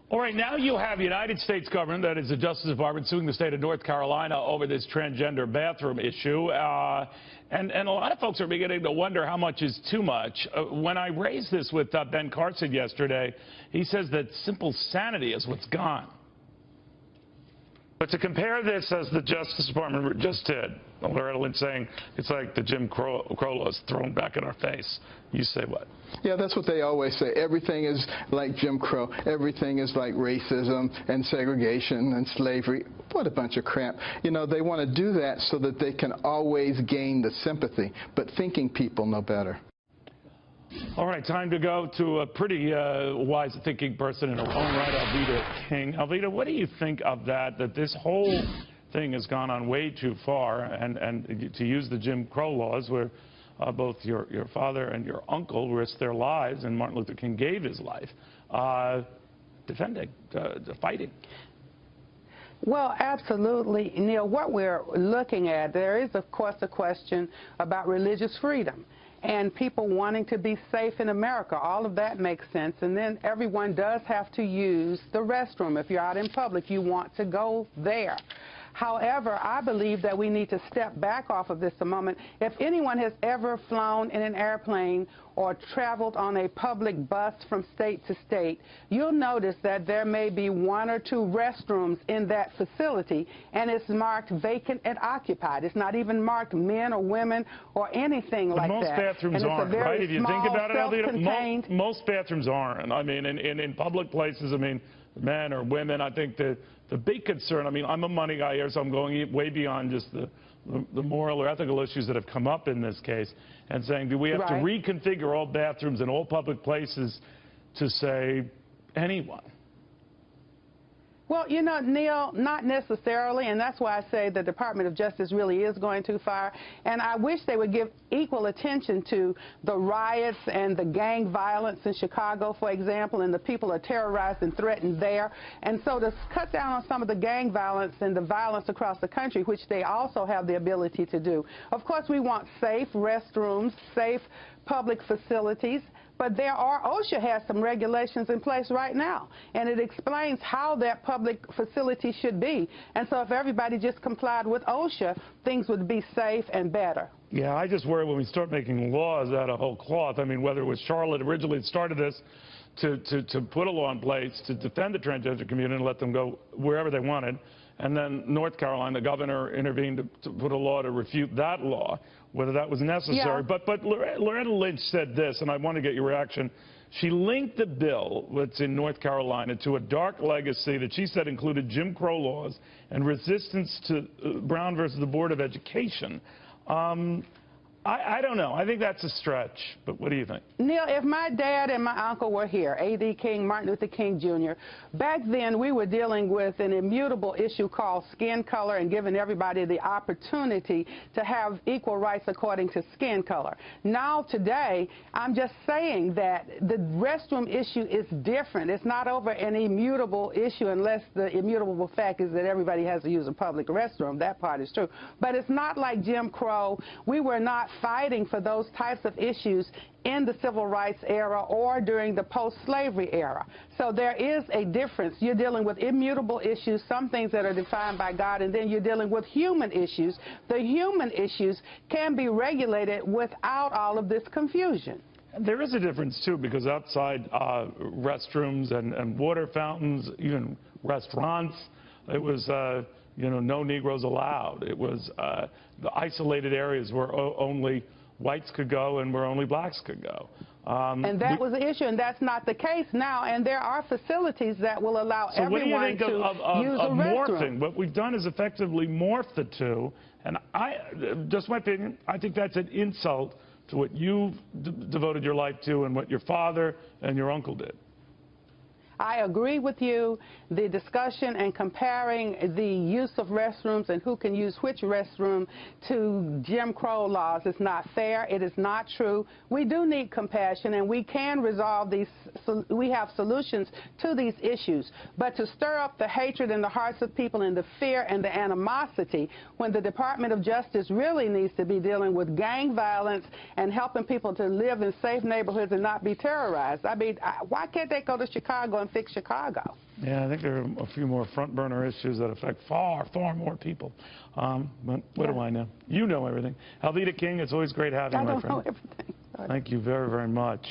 All right, now you have United States government, that is the Justice Department, suing the state of North Carolina over this transgender bathroom issue. And a lot of folks are beginning to wonder how much is too much. When I raised this with Ben Carson yesterday, he says that simple sanity is what's gone. But to compare this, as the Justice Department just did, Loretta Lynch saying it's like the Jim Crow laws thrown back in our face. You say what? Yeah, that's what they always say. Everything is like Jim Crow. Everything is like racism and segregation and slavery. What a bunch of crap. You know, they want to do that so that they can always gain the sympathy. But thinking people know better. All right, time to go to a pretty wise thinking person in her own right, Alveda King. Alveda, what do you think of that this whole thing has gone on way too far, and to use the Jim Crow laws where both your father and your uncle risked their lives and Martin Luther King gave his life defending, fighting? Well, absolutely, Neil. What we're looking at, there is, of course, a question about religious freedom and people wanting to be safe in America. All of that makes sense. And then everyone does have to use the restroom. If you're out in public, you want to go there. However, I believe that we need to step back off of this a moment. If anyone has ever flown in an airplane or traveled on a public bus from state to state, you'll notice that there may be one or two restrooms in that facility, and it's marked vacant and occupied. It's not even marked men or women or anything like that. Most bathrooms aren't, right? If you think about it, Alveda, most bathrooms aren't. I mean, in public places, I mean, men or women, I think the big concern, I mean, I'm a money guy here, so I'm going way beyond just the moral or ethical issues that have come up in this case, and saying, do we have to reconfigure all bathrooms in all public places to say anyone? Well, you know, Neil, not necessarily, and that's why I say the Department of Justice really is going too far. And I wish they would give equal attention to the riots and the gang violence in Chicago, for example, and the people are terrorized and threatened there. And so to cut down on some of the gang violence and the violence across the country, which they also have the ability to do. Of course, we want safe restrooms, safe public facilities. But OSHA has some regulations in place right now, and it explains how that public facility should be. And so if everybody just complied with OSHA, things would be safe and better. Yeah, I just worry when we start making laws out of whole cloth. I mean, whether it was Charlotte originally started this to put a law in place to defend the transgender community and let them go wherever they wanted, and then North Carolina, the governor intervened to put a law to refute that law, whether that was necessary. Yeah. But Loretta Lynch said this, and I want to get your reaction. She linked the bill that's in North Carolina to a dark legacy that she said included Jim Crow laws and resistance to Brown versus the Board of Education. I don't know. I think that's a stretch, but what do you think? Neil, if my dad and my uncle were here, A.D. King, Martin Luther King, Jr., back then we were dealing with an immutable issue called skin color and giving everybody the opportunity to have equal rights according to skin color. Now, today, I'm just saying that the restroom issue is different. It's not over an immutable issue unless the immutable fact is that everybody has to use a public restroom. That part is true. But it's not like Jim Crow. We were not fighting for those types of issues in the civil rights era or during the post-slavery era. So there is a difference. You're dealing with immutable issues, some things that are defined by God, and then you're dealing with human issues. The human issues can be regulated without all of this confusion. There is a difference, too, because outside restrooms and water fountains, even restaurants, it was you know, no Negroes allowed. It was the isolated areas where only whites could go and where only blacks could go. And that was the issue, and that's not the case now. And there are facilities that will allow everyone to use a restroom. Morphing? What we've done is effectively morph the two. And just my opinion, I think that's an insult to what you've devoted your life to and what your father and your uncle did. I agree with you. The discussion and comparing the use of restrooms and who can use which restroom to Jim Crow laws is not fair. It is not true. We do need compassion, and we can resolve these. We have solutions to these issues. But to stir up the hatred in the hearts of people and the fear and the animosity when the Department of Justice really needs to be dealing with gang violence and helping people to live in safe neighborhoods and not be terrorized. I mean, why can't they go to Chicago and and fix Chicago. Yeah, I think there are a few more front burner issues that affect far, far more people. But what do I know? You know everything. Alveda King, it's always great having you, my friend. I don't know everything. Thank you very, very much.